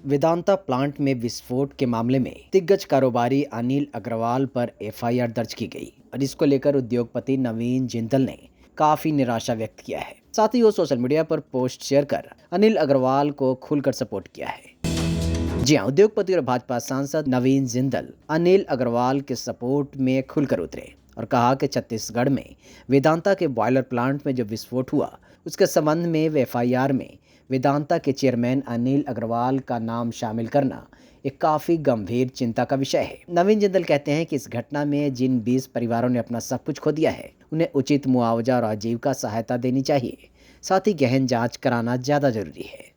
Vedanta plant में विस्फोट के मामले में दिग्गज कारोबारी अनिल अग्रवाल पर एफआईआर दर्ज की गई और इसको लेकर उद्योगपति नवीन जिंदल ने काफी निराशा व्यक्त किया है। साथ ही वो सोशल मीडिया पर पोस्ट शेयर कर अनिल अग्रवाल को खुलकर सपोर्ट किया है। जी हाँ, उद्योगपति और भाजपा सांसद नवीन जिंदल अनिल अग्रवाल के सपोर्ट में खुलकर उतरे और कहा कि छत्तीसगढ़ में वेदांता के बॉयलर प्लांट में जो विस्फोट हुआ उसके संबंध में एफआईआर में वेदांता के चेयरमैन अनिल अग्रवाल का नाम शामिल करना एक काफ़ी गंभीर चिंता का विषय है। नवीन जिंदल कहते हैं कि इस घटना में जिन 20 परिवारों ने अपना सब कुछ खो दिया है उन्हें उचित मुआवजा और आजीविका सहायता देनी चाहिए। साथ ही गहन जांच कराना ज़्यादा जरूरी है।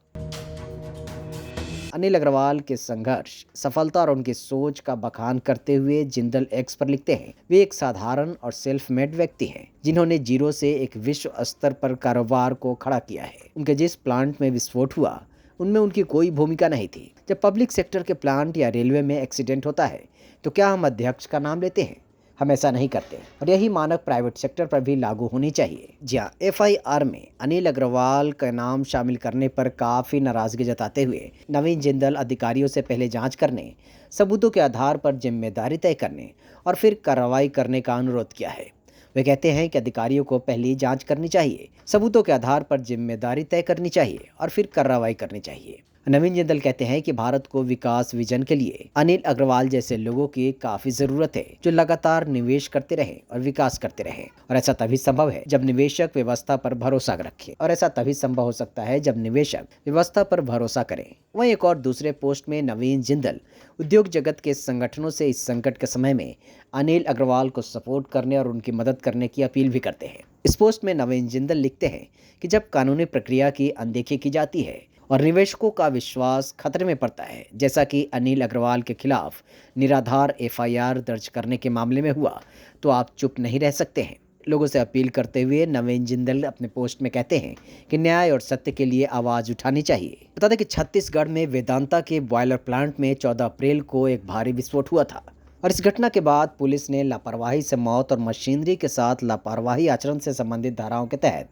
अनिल अग्रवाल के संघर्ष, सफलता और उनकी सोच का बखान करते हुए जिंदल एक्स पर लिखते हैं, वे एक साधारण और सेल्फ मेड व्यक्ति हैं जिन्होंने जीरो से एक विश्व स्तर पर कारोबार को खड़ा किया है। उनके जिस प्लांट में विस्फोट हुआ उनमें उनकी कोई भूमिका नहीं थी। जब पब्लिक सेक्टर के प्लांट या रेलवे में एक्सीडेंट होता है तो क्या हम अध्यक्ष का नाम लेते हैं? हम ऐसा नहीं करते और यही मानक प्राइवेट सेक्टर पर भी लागू होनी चाहिए। जी हाँ, एफआईआर में अनिल अग्रवाल का नाम शामिल करने पर काफ़ी नाराजगी जताते हुए नवीन जिंदल अधिकारियों से पहले जांच करने, सबूतों के आधार पर जिम्मेदारी तय करने और फिर कार्रवाई करने का अनुरोध किया है। वे कहते हैं कि अधिकारियों को पहले जांच करनी चाहिए, सबूतों के आधार पर जिम्मेदारी तय करनी चाहिए और फिर कार्रवाई करनी चाहिए। नवीन जिंदल कहते हैं कि भारत को विकास विजन के लिए अनिल अग्रवाल जैसे लोगों की काफी जरूरत है जो लगातार निवेश करते रहे और विकास करते रहे। और ऐसा तभी संभव है जब निवेशक व्यवस्था पर भरोसा रखे और ऐसा तभी संभव हो सकता है जब निवेशक व्यवस्था पर भरोसा करें। वहीं एक और दूसरे पोस्ट में नवीन जिंदल उद्योग जगत के संगठनों से इस संकट के समय में अनिल अग्रवाल को सपोर्ट करने और उनकी मदद करने की अपील भी करते हैं। इस पोस्ट में नवीन जिंदल लिखते हैं कि जब कानूनी प्रक्रिया की अनदेखी की जाती है और निवेशकों का विश्वास खतरे में पड़ता है, जैसा कि अनिल अग्रवाल के खिलाफ निराधार एफआईआर दर्ज करने के मामले में हुआ, तो आप चुप नहीं रह सकते हैं। लोगों से अपील करते हुए नवीन जिंदल अपने पोस्ट में कहते हैं कि न्याय और सत्य के लिए आवाज़ उठानी चाहिए। बता दें कि छत्तीसगढ़ में वेदांता के बॉयलर प्लांट में 14 अप्रैल को एक भारी विस्फोट हुआ था और इस घटना के बाद पुलिस ने लापरवाही से मौत और मशीनरी के साथ लापरवाही आचरण से संबंधित धाराओं के तहत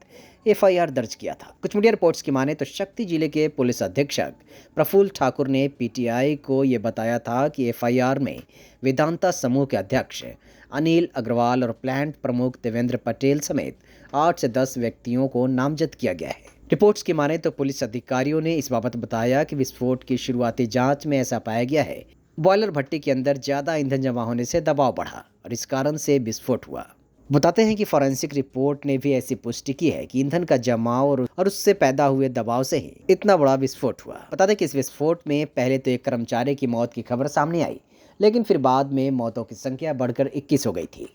एफआईआर दर्ज किया था। कुछ मीडिया रिपोर्ट्स की माने तो शक्ति जिले के पुलिस अधीक्षक प्रफुल्ल ठाकुर ने पीटीआई को ये बताया था कि एफआईआर में वेदांता समूह के अध्यक्ष अनिल अग्रवाल और प्लांट प्रमुख देवेंद्र पटेल समेत 8 से 10 व्यक्तियों को नामजद किया गया है। रिपोर्ट्स की माने तो पुलिस अधिकारियों ने इस बाबत बताया कि विस्फोट की शुरुआती जांच में ऐसा पाया गया है, बॉयलर भट्टी के अंदर ज़्यादा ईंधन जमा होने से दबाव बढ़ा और इस कारण से विस्फोट हुआ। बताते हैं कि फॉरेंसिक रिपोर्ट ने भी ऐसी पुष्टि की है कि ईंधन का जमाव और उससे पैदा हुए दबाव से ही इतना बड़ा विस्फोट हुआ। बता दें कि इस विस्फोट में पहले तो एक कर्मचारी की मौत की खबर सामने आई, लेकिन फिर बाद में मौतों की संख्या बढ़कर 21 हो गई थी।